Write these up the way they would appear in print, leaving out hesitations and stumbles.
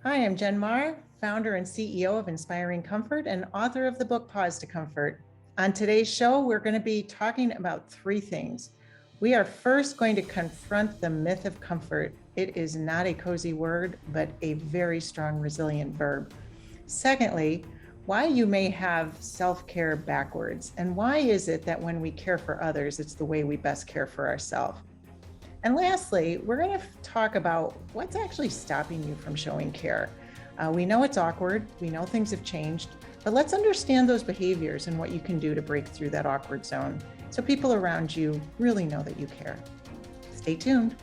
Hi, I'm Jen Marr, founder and CEO of Inspiring Comfort and author of the book Pause to Comfort. On today's show, we're going to be talking about three things. We are first going to confront the myth of comfort. It is not a cozy word, but a very strong, resilient verb. Secondly, why you may have self-care backwards, and why is it that when we care for others, it's the way we best care for ourselves. And lastly, we're going to talk about what's actually stopping you from showing care. We know it's awkward. We know things have changed, but let's understand those behaviors and what you can do to break through that awkward zone so people around you really know that you care. Stay tuned.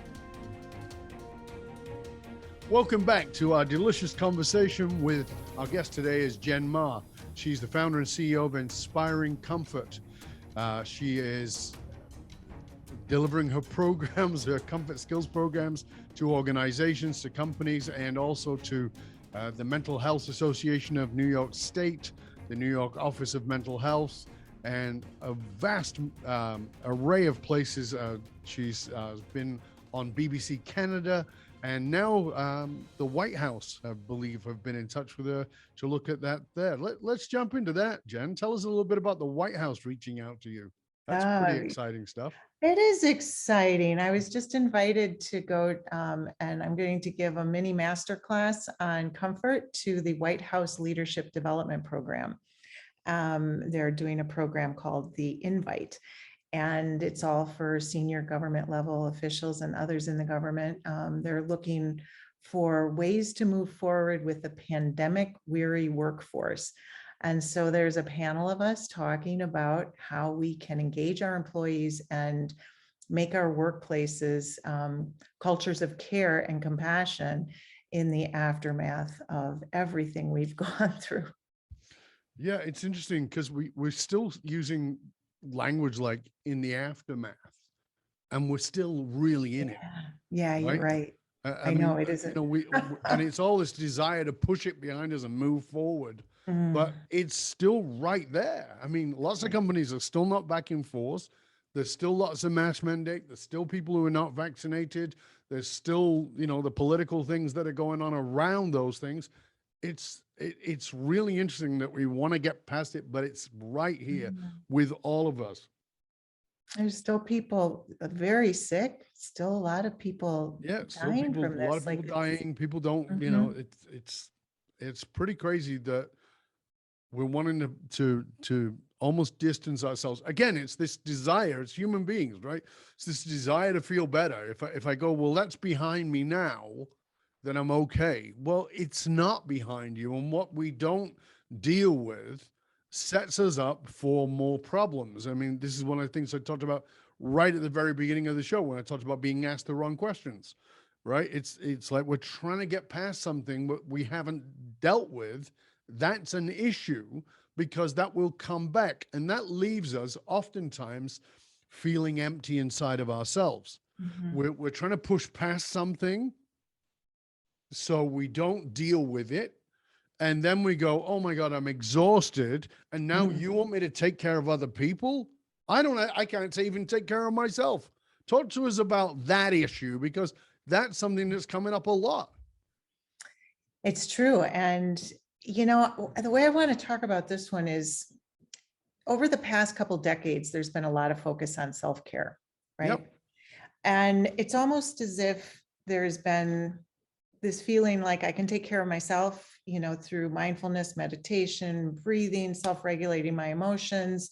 Welcome back to our delicious conversation with our guest today is Jen Marr. She's the founder and CEO of Inspiring Comfort. She is delivering her programs, her comfort skills programs to organizations, to companies, and also to the Mental Health Association of New York State, the New York Office of Mental Health, and a vast array of places. She's been on BBC Canada, and now the White House, I believe, have been in touch with her to look at that there. Let's jump into that, Jen. Tell us a little bit about the White House reaching out to you. That's pretty exciting stuff. It is exciting. I was just invited to go and I'm going to give a mini masterclass on comfort to the White House Leadership Development Program. They're doing a program called the Invite, and it's all for senior government level officials and others in the government. They're looking for ways to move forward with the pandemic weary workforce. And so there's a panel of us talking about how we can engage our employees and make our workplaces cultures of care and compassion in the aftermath of everything we've gone through. Yeah, it's interesting because we're still using language like in the aftermath, and we're still really in it. Yeah, right? You're right. I mean, know it isn't. And it's all this desire to push it behind us and move forward. But it's still right there. I mean, lots of companies are still not back in force. There's still lots of mask mandate. There's still people who are not vaccinated. There's still, the political things that are going on around those things. It's really interesting that we want to get past it, but it's right here with all of us. There's still people very sick, still a lot of people dying from this. A lot of people dying. People don't, it's pretty crazy that we're wanting to almost distance ourselves. Again, it's this desire, it's human beings, right? It's this desire to feel better. If I go, well, that's behind me now, then I'm okay. Well, it's not behind you. And what we don't deal with sets us up for more problems. I mean, this is one of the things I talked about right at the very beginning of the show when I talked about being asked the wrong questions, right? It's like we're trying to get past something that we haven't dealt with. That's an issue because that will come back, and that leaves us oftentimes feeling empty inside of ourselves. We're trying to push past something so we don't deal with it. And then we go, oh my God, I'm exhausted. And now you want me to take care of other people? I can't even take care of myself. Talk to us about that issue, because that's something that's coming up a lot. It's true. And, the way I want to talk about this one is over the past couple decades, there's been a lot of focus on self-care, right? Yep. And it's almost as if there's been this feeling like I can take care of myself, through mindfulness, meditation, breathing, self-regulating my emotions.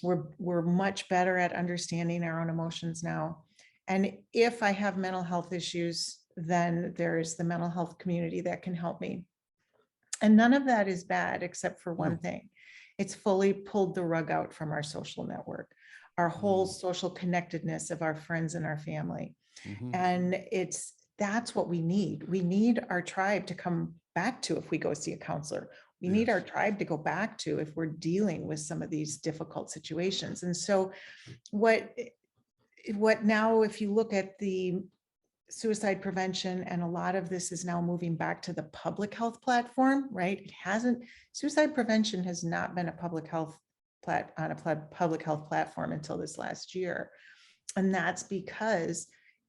We're much better at understanding our own emotions now. And if I have mental health issues, then there's the mental health community that can help me. And none of that is bad, except for one thing. It's fully pulled the rug out from our social network, our whole social connectedness of our friends and our family. And that's what we need. We need our tribe to come back to if we go see a counselor. We need our tribe to go back to if we're dealing with some of these difficult situations. And so what now, if you look at the suicide prevention, and a lot of this is now moving back to the public health platform, right? Suicide prevention has not been a public health platform until this last year. And that's because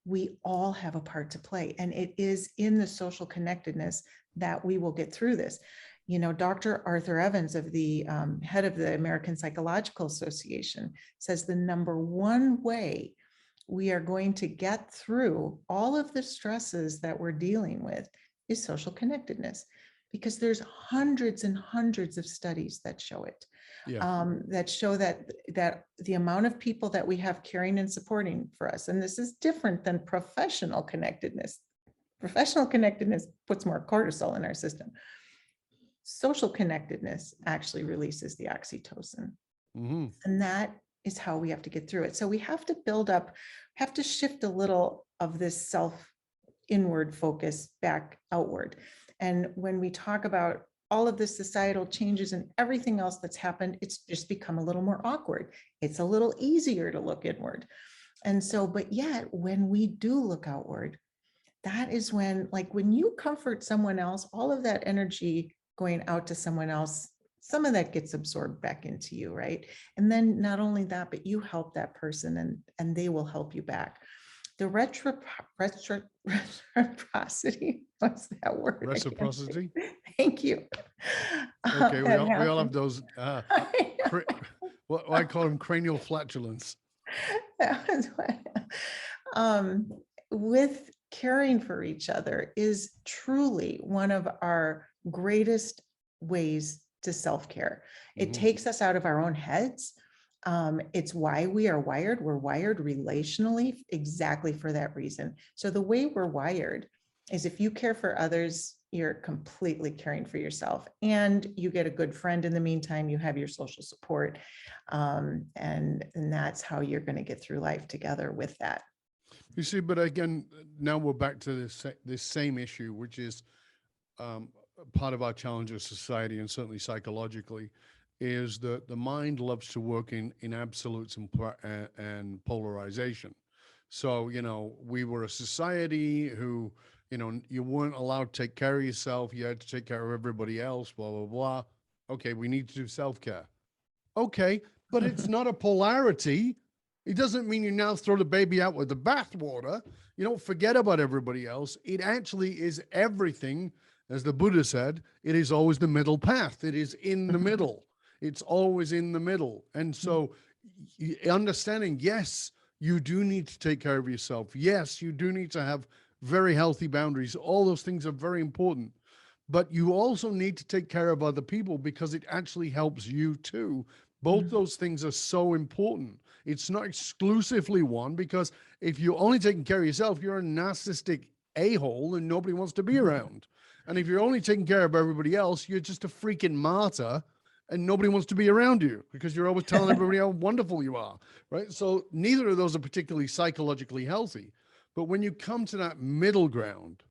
we all have a part to play. And it is in the social connectedness that we will get through this. You know, Dr. Arthur Evans, of the head of the American Psychological Association, says the number one way we are going to get through all of the stresses that we're dealing with is social connectedness, because there's hundreds and hundreds of studies that show it. Yeah. That show that the amount of people that we have caring and supporting for us, and this is different than professional connectedness. Professional connectedness puts more cortisol in our system. Social connectedness actually releases the oxytocin. Mm-hmm. And that is how we have to get through it. So we have to build up, have to shift a little of this self inward focus back outward. And when we talk about all of the societal changes and everything else that's happened, it's just become a little more awkward. It's a little easier to look inward. And so, but yet when we do look outward, that is when, like when you comfort someone else, all of that energy going out to someone else, some of that gets absorbed back into you, right? And then not only that, but you help that person and they will help you back. The reciprocity, what's that word? Reciprocity. Thank you. Okay, we all have happened. those. What I call them, cranial flatulence. That was what, with caring for each other is truly one of our greatest ways to self-care. It takes us out of our own heads. It's why we are wired. We're wired relationally exactly for that reason. So the way we're wired is if you care for others, you're completely caring for yourself, and you get a good friend in the meantime. You have your social support, and that's how you're going to get through life together with that. You see, but again, now we're back to this same issue, which is part of our challenge as society, and certainly psychologically, is that the mind loves to work in absolutes and polarization. So, you know, we were a society who, you know, you weren't allowed to take care of yourself. You had to take care of everybody else, blah, blah, blah. Okay, we need to do self-care. Okay, but it's not a polarity. It doesn't mean you now throw the baby out with the bathwater. You don't forget about everybody else. It actually is everything. As the Buddha said, it is always the middle path. It is in the middle. It's always in the middle. And so understanding, yes, you do need to take care of yourself. Yes, you do need to have very healthy boundaries. All those things are very important. But you also need to take care of other people because it actually helps you too. Both those things are so important. It's not exclusively one, because if you're only taking care of yourself, you're a narcissistic a-hole and nobody wants to be around. And if you're only taking care of everybody else, you're just a freaking martyr and nobody wants to be around you because you're always telling everybody how wonderful you are, right? So neither of those are particularly psychologically healthy. But when you come to that middle ground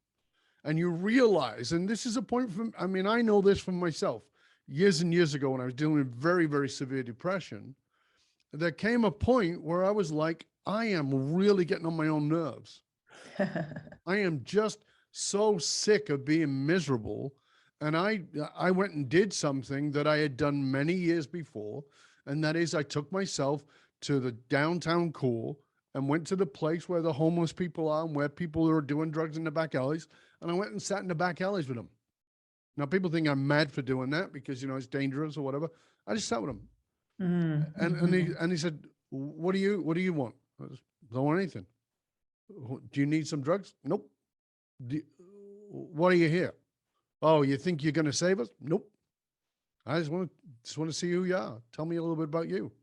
and you realize, and this is a point from, I mean, I know this from myself, years and years ago when I was dealing with very, very severe depression, there came a point where I was like, I am really getting on my own nerves. I am just so sick of being miserable. And I went and did something that I had done many years before. And that is I took myself to the downtown core and went to the place where the homeless people are and where people are doing drugs in the back alleys. And I went and sat in the back alleys with them. Now, people think I'm mad for doing that because, you know, it's dangerous or whatever. I just sat with them. And he said, what do you want? I just don't want anything. Do you need some drugs? Nope. What are you here? Oh, you think you're going to save us? Nope. I just want to see who you are. Tell me a little bit about you.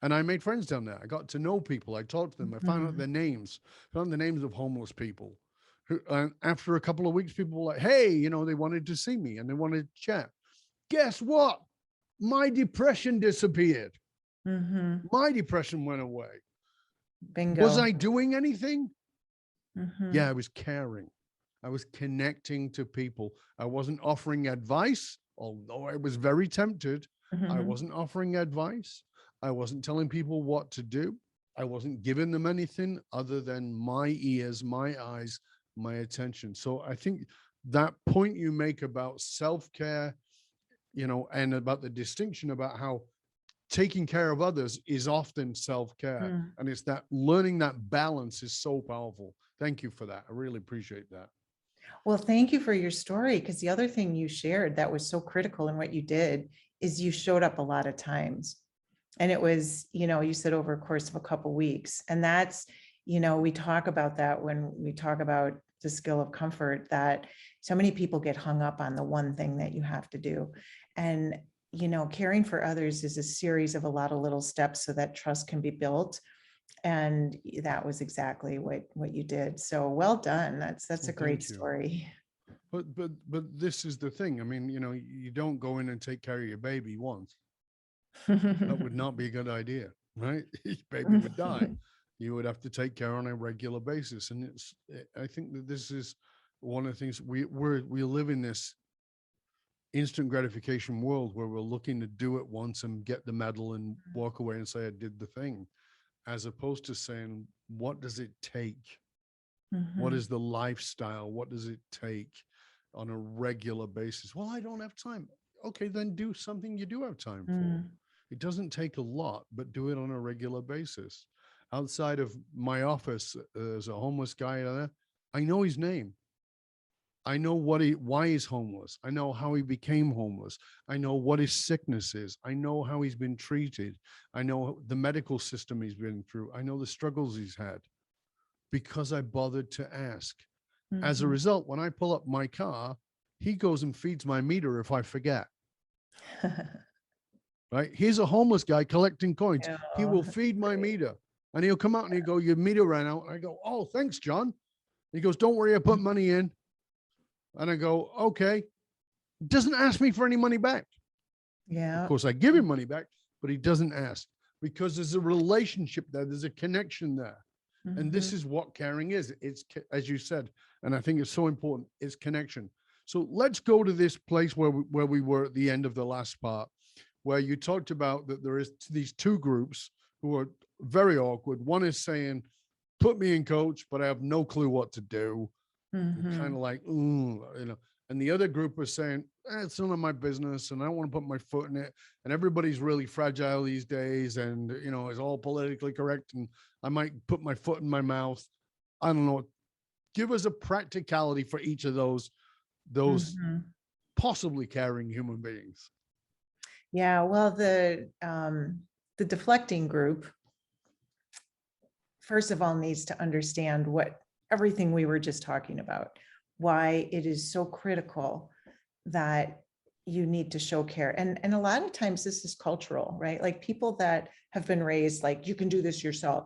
And I made friends down there. I got to know people. I talked to them. I found out their names. Found the names of homeless people. And after a couple of weeks, people were like, hey, you know, they wanted to see me and they wanted to chat. Guess what? My depression disappeared. My depression went away. Bingo. Was I doing anything? Yeah, I was caring. I was connecting to people. I wasn't offering advice, although I was very tempted. I wasn't offering advice. I wasn't telling people what to do. I wasn't giving them anything other than my ears, my eyes, my attention. So I think that point you make about self-care, you know, and about the distinction about how taking care of others is often self-care. And it's that learning that balance is so powerful. thank you for that. I really appreciate that. Well, thank you for your story, because the other thing you shared that was so critical in what you did is you showed up a lot of times. And it was, you said over a course of a couple weeks. And that's, we talk about that when we talk about the skill of comfort, that so many people get hung up on the one thing that you have to do. And, caring for others is a series of a lot of little steps so that trust can be built. And that was exactly what you did. So well done. That's Well, a great thank you. story. But this is the thing. I mean, you don't go in and take care of your baby once. That would not be a good idea, right? Your baby would die. You would have to take care on a regular basis. And I think that this is one of the things we live in this instant gratification world where we're looking to do it once and get the medal and walk away and say, I did the thing, as opposed to saying, what does it take? What is the lifestyle? What does it take on a regular basis? Well, I don't have time. Okay, then do something you do have time for. It doesn't take a lot, but do it on a regular basis. Outside of my office, there's a homeless guy there. I know his name. I know why he's homeless. I know how he became homeless. I know what his sickness is. I know how he's been treated. I know the medical system he's been through. I know the struggles he's had because I bothered to ask. As a result, when I pull up my car, he goes and feeds my meter if I forget. Right? Here's a homeless guy collecting coins. He will feed my meter. And he'll come out and he'll go, your meter ran out. And I go, oh, thanks, John. He goes, don't worry, I put money in. And I go, okay. Doesn't ask me for any money back. Yeah. Of course, I give him money back, but he doesn't ask because there's a relationship there. There's a connection there. And this is what caring is. It's, as you said, and I think it's so important, it's connection. So let's go to this place where we were at the end of the last part, where you talked about that there is these two groups who are very awkward. One is saying, put me in coach, but I have no clue what to do. Kind of like, and the other group was saying, it's none of my business and I don't want to put my foot in it. And everybody's really fragile these days. And, it's all politically correct. And I might put my foot in my mouth. I don't know. Give us a practicality for each of those possibly caring human beings. Yeah. Well, the deflecting group, first of all, needs to understand everything we were just talking about, why it is so critical that you need to show care. And a lot of times this is cultural, right? Like people that have been raised, like you can do this yourself.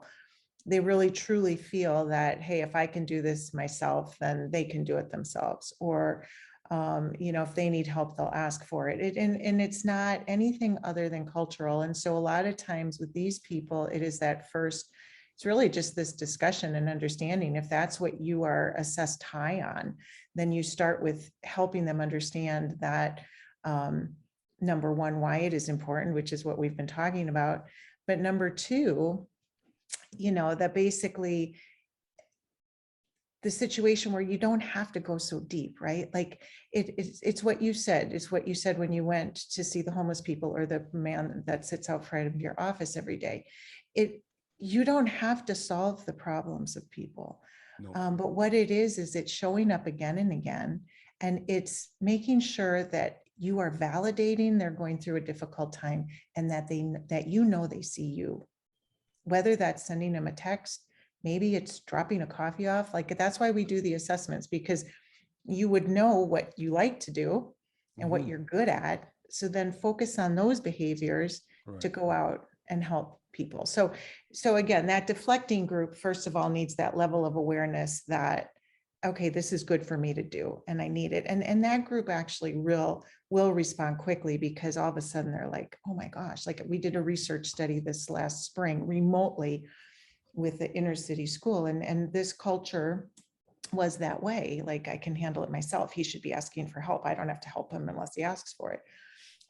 They really truly feel that, hey, if I can do this myself, then they can do it themselves. Or, if they need help, they'll ask for it. And it's not anything other than cultural. And so a lot of times with these people, it is that first, it's really just this discussion and understanding. If that's what you are assessed high on, then you start with helping them understand that, number one, why it is important, which is what we've been talking about. But number two, that basically the situation where you don't have to go so deep, right? Like it's what you said. It's what you said when you went to see the homeless people or the man that sits out front of your office every day. You don't have to solve the problems of people. No. But what it is it's showing up again and again. And it's making sure that you are validating they're going through a difficult time and that they see you. Whether that's sending them a text, maybe it's dropping a coffee off. Like that's why we do the assessments, because you would know what you like to do and what you're good at. So then focus on those behaviors to go out and help people. So again, that deflecting group, first of all, needs that level of awareness that, okay, this is good for me to do and I need it. And that group actually will respond quickly, because all of a sudden they're like, oh my gosh, like we did a research study this last spring remotely with the inner city school. And this culture was that way. Like, I can handle it myself. He should be asking for help. I don't have to help him unless he asks for it.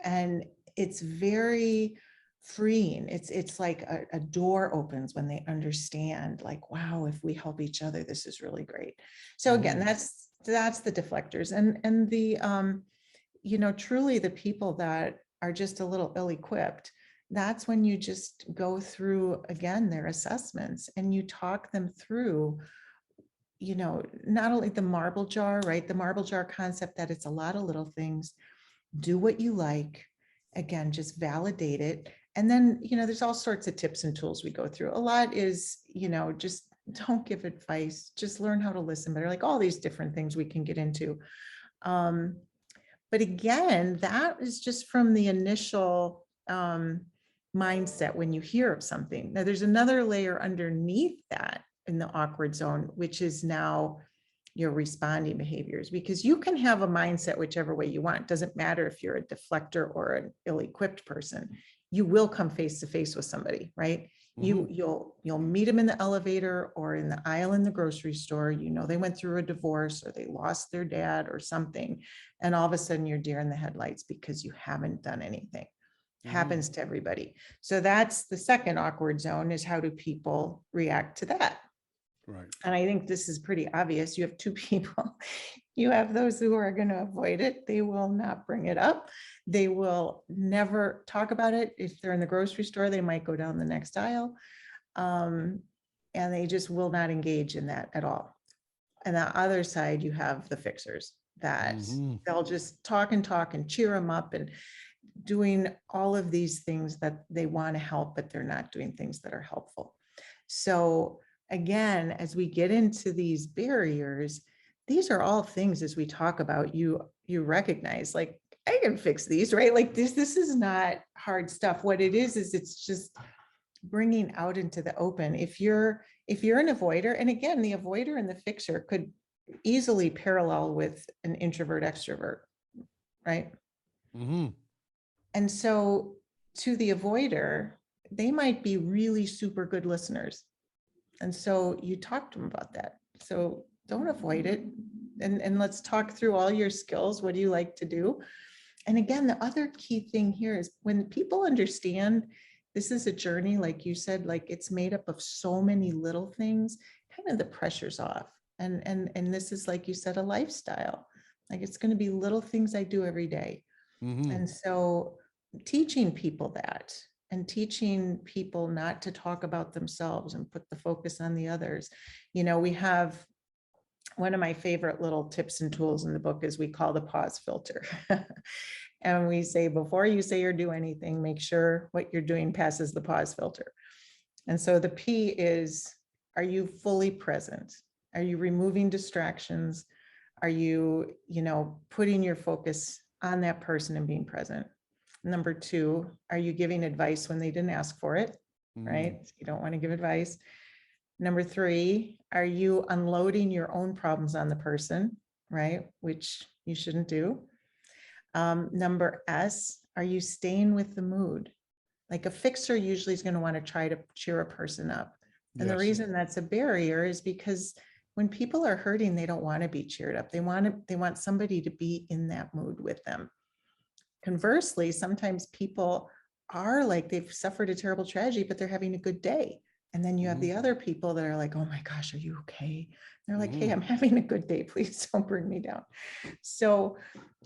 And it's very freeing. It's like a door opens when they understand, like, wow, if we help each other, this is really great. So again, that's the deflectors. And the truly the people that are just a little ill-equipped, that's when you just go through again their assessments and you talk them through, not only the marble jar, right? The marble jar concept that it's a lot of little things. Do what you like. Again, just validate it. And then, there's all sorts of tips and tools we go through. A lot is, just don't give advice, just learn how to listen better, like all these different things we can get into. But again, that is just from the initial mindset when you hear of something. Now, there's another layer underneath that in the awkward zone, which is now your responding behaviors, because you can have a mindset whichever way you want. It doesn't matter if you're a deflector or an ill-equipped person. You will come face to face with somebody, right? You'll meet them in the elevator or in the aisle in the grocery store. They went through a divorce or they lost their dad or something, and all of a sudden you're deer in the headlights because you haven't done anything. Happens to everybody. So that's the second awkward zone, is how do people react to that? Right. And I think this is pretty obvious. You have two people. You have those who are going to avoid it. They will not bring it up. They will never talk about it. If they're in the grocery store, they might go down the next aisle. And they just will not engage in that at all. And the other side, you have the fixers that they'll just talk and cheer them up and doing all of these things that they want to help, but they're not doing things that are helpful. So again, as we get into these barriers, these are all things, as we talk about, you recognize, like, I can fix these, right? Like this is not hard stuff. What it is it's just bringing out into the open. If you're an avoider, and again, the avoider and the fixer could easily parallel with an introvert extrovert, right? And so to the avoider, they might be really super good listeners. And so you talk to them about that. So don't avoid it. And let's talk through all your skills. What do you like to do? And again, the other key thing here is when people understand this is a journey, like you said, like it's made up of so many little things, kind of the pressure's off. And this is, like you said, a lifestyle. Like it's going to be little things I do every day. And so teaching people that, and teaching people not to talk about themselves and put the focus on the others. We have one of my favorite little tips and tools in the book is we call the pause filter. And we say, before you say or do anything, make sure what you're doing passes the pause filter. And so the P is, are you fully present? Are you removing distractions? Are you, putting your focus on that person and being present? Number 2, are you giving advice when they didn't ask for it, right? You don't want to give advice. Number 3, are you unloading your own problems on the person, right? Which you shouldn't do. Number S, are you staying with the mood? Like a fixer usually is going to want to try to cheer a person up. And the reason that's a barrier is because when people are hurting, they don't want to be cheered up. They want somebody to be in that mood with them. Conversely, sometimes people are like, they've suffered a terrible tragedy, but they're having a good day. And then you have the other people that are like, oh my gosh, are you okay? They're like, hey, I'm having a good day. Please don't bring me down. So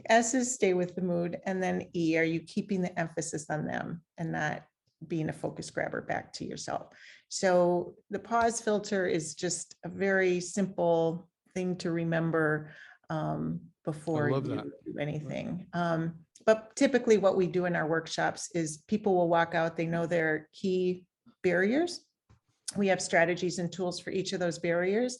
S is stay with the mood. And then E, are you keeping the emphasis on them and not being a focus grabber back to yourself? So the pause filter is just a very simple thing to remember before you do anything. But typically what we do in our workshops is people will walk out, they know their key barriers. We have strategies and tools for each of those barriers.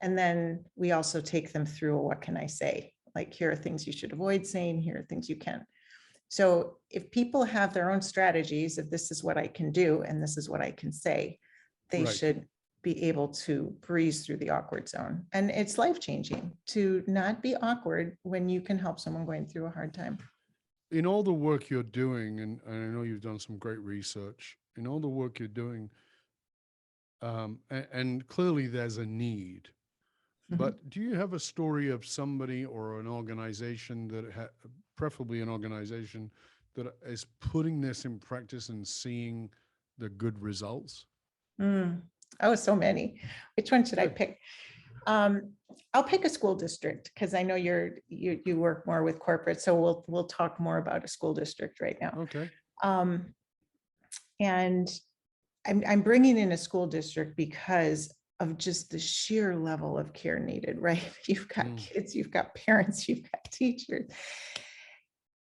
And then we also take them through, what can I say? Like, here are things you should avoid saying, here are things you can. So if people have their own strategies, if this is what I can do, and this is what I can say, they should be able to breeze through the awkward zone. And it's life-changing to not be awkward when you can help someone going through a hard time. In all the work you're doing, and I know you've done some great research, in all the work you're doing, and clearly there's a need, but do you have a story of somebody or an organization that preferably an organization that is putting this in practice and seeing the good results? Oh, so many. Which one should I pick? I'll pick a school district because I know you work more with corporate, so we'll talk more about a school district right now. Okay. And I'm bringing in a school district because of just the sheer level of care needed, right? You've got Mm. kids, you've got parents, you've got teachers.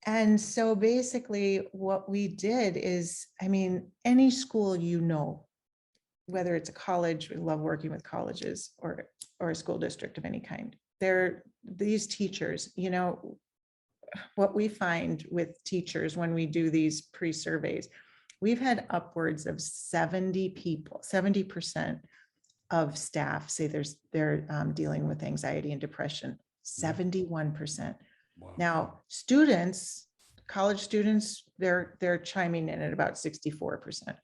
And so basically what we did is, I mean, any school, whether it's a college, we love working with colleges, or a school district of any kind. These teachers, what we find with teachers when we do these pre-surveys, we've had upwards of 70 people, 70% of staff say they're dealing with anxiety and depression, 71%. Wow. Now, students, college students, they're chiming in at about 64%.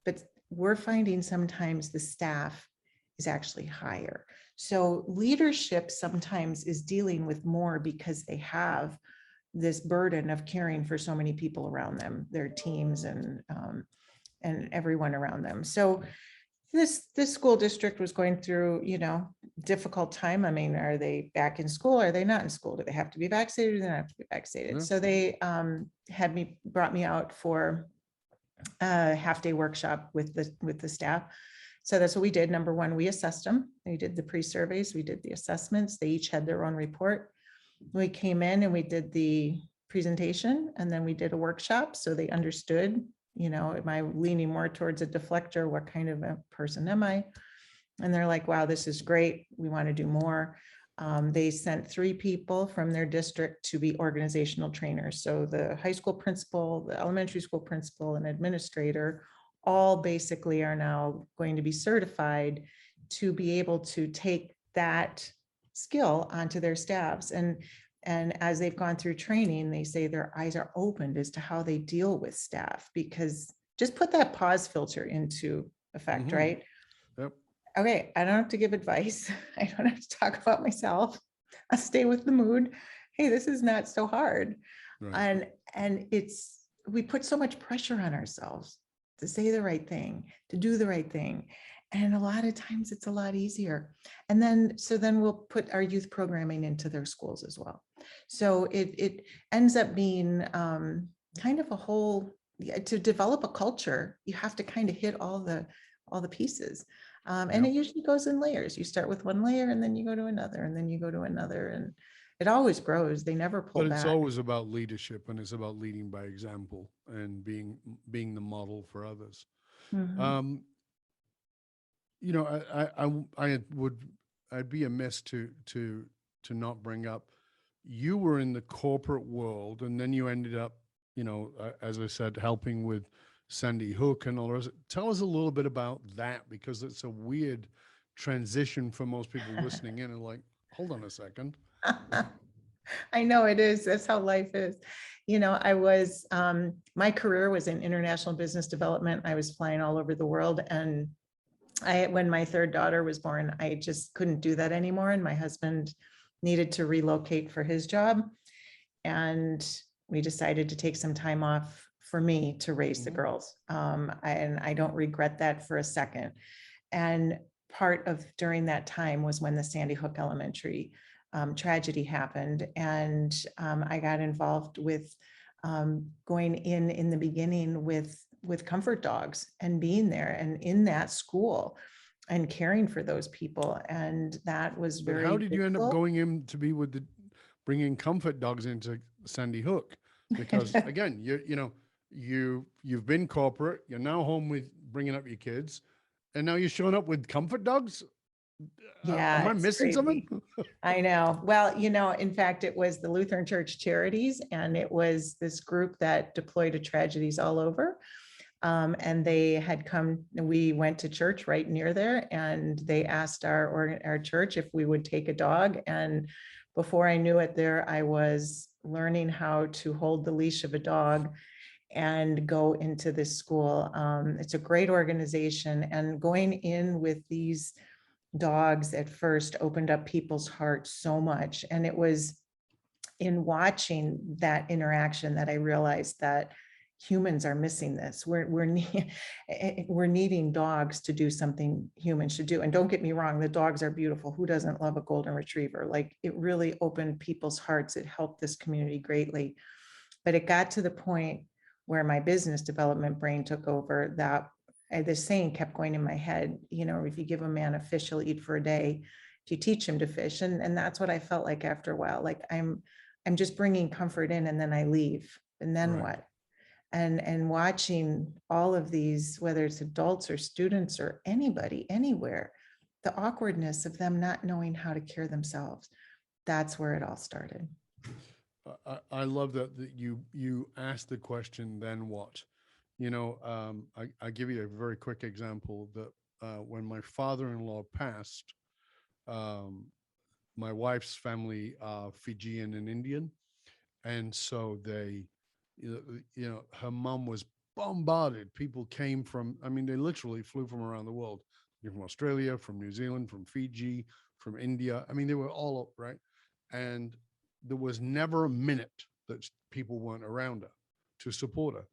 But we're finding sometimes the staff is actually higher. So leadership sometimes is dealing with more because they have this burden of caring for so many people around them, their teams and everyone around them. So this school district was going through, difficult time. I mean, are they back in school? Are they not in school? Do they have to be vaccinated? Do they not have to be vaccinated? Yeah. So they brought me out for a half-day workshop with the staff. So that's what we did. Number one, we assessed them. We did the pre-surveys, we did the assessments. They each had their own report. We came in and we did the presentation, and then we did a workshop so they understood, am I leaning more towards a deflector? What kind of a person am I? And they're like, wow, this is great. We want to do more. They sent 3 people from their district to be organizational trainers. So the high school principal, the elementary school principal, and administrator all basically are now going to be certified to be able to take that skill onto their staffs. And as they've gone through training, they say their eyes are opened as to how they deal with staff, because just put that pause filter into effect, right? Yep. Okay, I don't have to give advice. I don't have to talk about myself. I'll stay with the mood. Hey, this is not so hard. Right. And we put so much pressure on ourselves to say the right thing, to do the right thing. And a lot of times it's a lot easier. And then we'll put our youth programming into their schools as well. So it ends up being kind of a whole, to develop a culture, you have to kind of hit all the pieces. And it usually goes in layers. You start with one layer and then you go to another and then you go to another, and it always grows. They never pull But back. it's always about leadership, and it's about leading by example and being the model for others. Mhm. I'd be amiss to not bring up, you were in the corporate world, and then you ended up, as I said, helping with Sandy Hook and all the rest. Tell us a little bit about that, because it's a weird transition for most people listening in and like, hold on a second. I know it is. That's how life is. I was, my career was in international business development. I was flying all over the world. And when my 3rd daughter was born, I just couldn't do that anymore. And my husband needed to relocate for his job. And we decided to take some time off for me to raise the girls. And I don't regret that for a second. And part of during that time was when the Sandy Hook Elementary tragedy happened. And I got involved with going in the beginning with comfort dogs and being there and in that school and caring for those people. And that was But very how did you end up difficult. going in to be with bringing comfort dogs into Sandy Hook? Because again, you've been corporate, you're now home with bringing up your kids, and now you're showing up with comfort dogs. Yeah, Am I it's missing something? crazy. I know. Well, in fact, it was the Lutheran Church Charities, and it was this group that deployed to tragedies all over. And they had come, we went to church right near there, and they asked our church if we would take a dog. And before I knew it, there I was learning how to hold the leash of a dog and go into this school. It's a great organization, and going in with these dogs at first opened up people's hearts so much. And it was in watching that interaction that I realized that humans are missing this. We're needing dogs to do something humans should do. And don't get me wrong, the dogs are beautiful. Who doesn't love a golden retriever? Like, it really opened people's hearts. It helped this community greatly. But it got to the point where my business development brain took over, that this saying kept going in my head, if you give a man a fish, he'll eat for a day. If you teach him to fish. And that's what I felt like after a while, like I'm just bringing comfort in and then I leave. And then Right. what? And watching all of these, whether it's adults or students or anybody, anywhere, the awkwardness of them not knowing how to care themselves. That's where it all started. I love that you asked the question, then what? I give you a very quick example that when my father-in-law passed, my wife's family are Fijian and Indian. And so her mom was bombarded. People came from, they literally flew from around the world, from Australia, from New Zealand, from Fiji, from India. They were all up, right? And there was never a minute that people weren't around her to support her.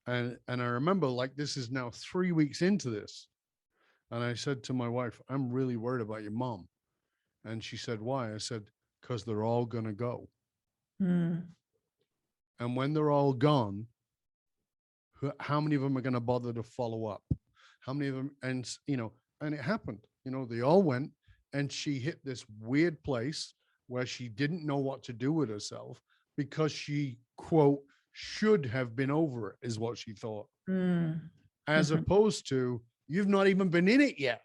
And I remember, like, this is now 3 weeks into this. And I said to my wife, I'm really worried about your mom. And she said, why? I said, because they're all going to go. And when they're all gone, how many of them are going to bother to follow up? How many of them? And it happened. They all went, and she hit this weird place where she didn't know what to do with herself because she, quote, should have been over it, is what she thought. As opposed to, you've not even been in it yet.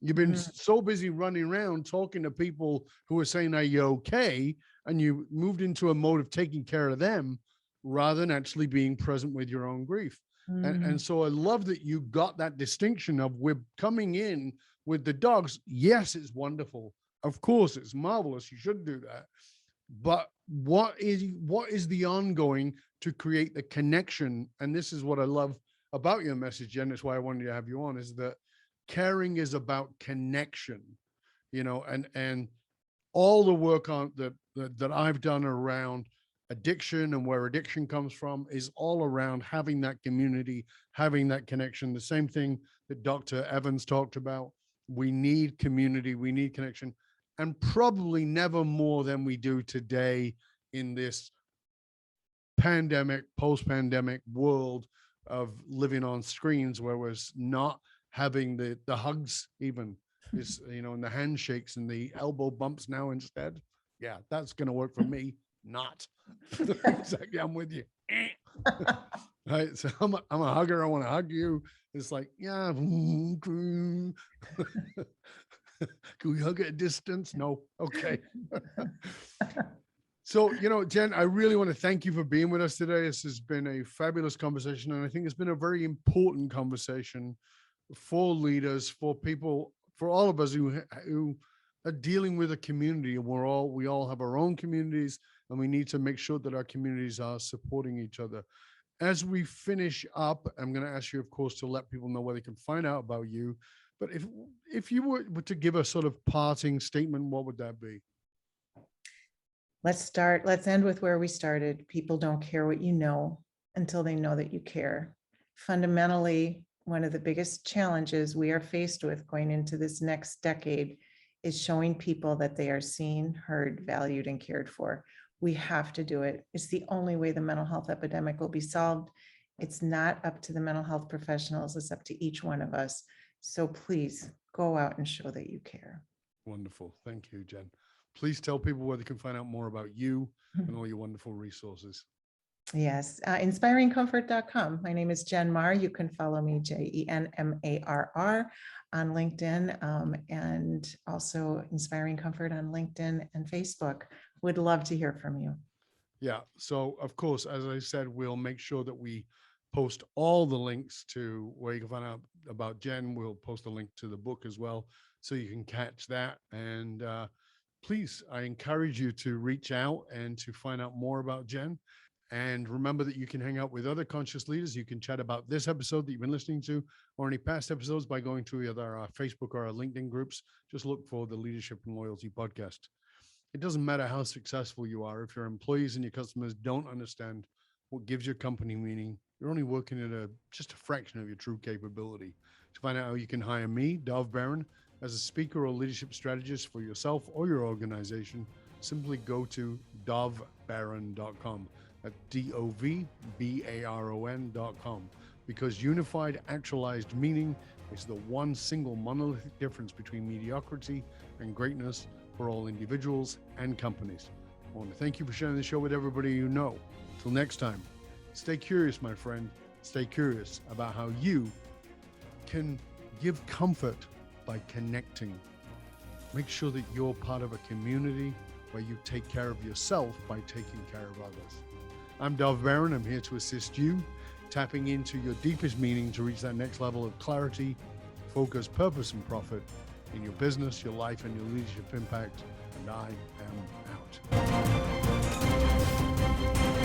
You've been so busy running around talking to people who are saying, are you okay? And you moved into a mode of taking care of them rather than actually being present with your own grief. And so I love that you got that distinction of, we're coming in with the dogs. Yes, it's wonderful. Of course, it's marvelous. You should do that. But what is the ongoing to create the connection? And this is what I love about your message, Jen. That's why I wanted to have you on, is that caring is about connection, and all the work on that I've done around addiction and where addiction comes from is all around having that community, having that connection. The same thing that Dr. Evans talked about. We need community, we need connection, and probably never more than we do today in this pandemic, post-pandemic world of living on screens, where we're not having the hugs, even is, and the handshakes and the elbow bumps now instead. Yeah, that's going to work for me. Not. Exactly, I'm with you. Right. So I'm a hugger. I want to hug you. It's like, yeah. Can we hug at a distance? No. Okay. So, Jen, I really want to thank you for being with us today. This has been a fabulous conversation. And I think it's been a very important conversation for leaders, for people, for all of us who are dealing with a community. And we all have our own communities, and we need to make sure that our communities are supporting each other. As we finish up, I'm going to ask you, of course, to let people know where they can find out about you. But if you were to give a sort of parting statement, what would that be? Let's end with where we started. People don't care what you know until they know that you care. Fundamentally, one of the biggest challenges we are faced with going into this next decade is showing people that they are seen, heard, valued, and cared for. We have to do it. It's the only way the mental health epidemic will be solved. It's not up to the mental health professionals, it's up to each one of us. So please go out and show that you care. Wonderful. Thank you, Jen. Please tell people where they can find out more about you and all your wonderful resources. Yes, inspiringcomfort.com. My name is Jen Marr. You can follow me, JenMarr, on LinkedIn, and also Inspiring Comfort on LinkedIn and Facebook. Would love to hear from you. Yeah. So, of course, as I said, we'll make sure that we post all the links to where you can find out about Jen. We'll post a link to the book as well, so you can catch that. And please, I encourage you to reach out and to find out more about Jen. And remember that you can hang out with other conscious leaders. You can chat about this episode that you've been listening to or any past episodes by going to either our Facebook or our LinkedIn groups. Just look for the Leadership and Loyalty podcast. It doesn't matter how successful you are. If your employees and your customers don't understand what gives your company meaning, you're only working at just a fraction of your true capability. To find out how you can hire me, Dov Baron, as a speaker or leadership strategist for yourself or your organization, simply go to dovbaron.com. At DOVBARON.com. because unified, actualized meaning is the one single monolithic difference between mediocrity and greatness for all individuals and companies. I want to thank you for sharing the show with everybody you know. Till next time, stay curious, my friend. Stay curious about how you can give comfort by connecting. Make sure that you're part of a community where you take care of yourself by taking care of others. I'm Dov Baron. I'm here to assist you, tapping into your deepest meaning to reach that next level of clarity, focus, purpose, and profit in your business, your life, and your leadership impact. And I am out.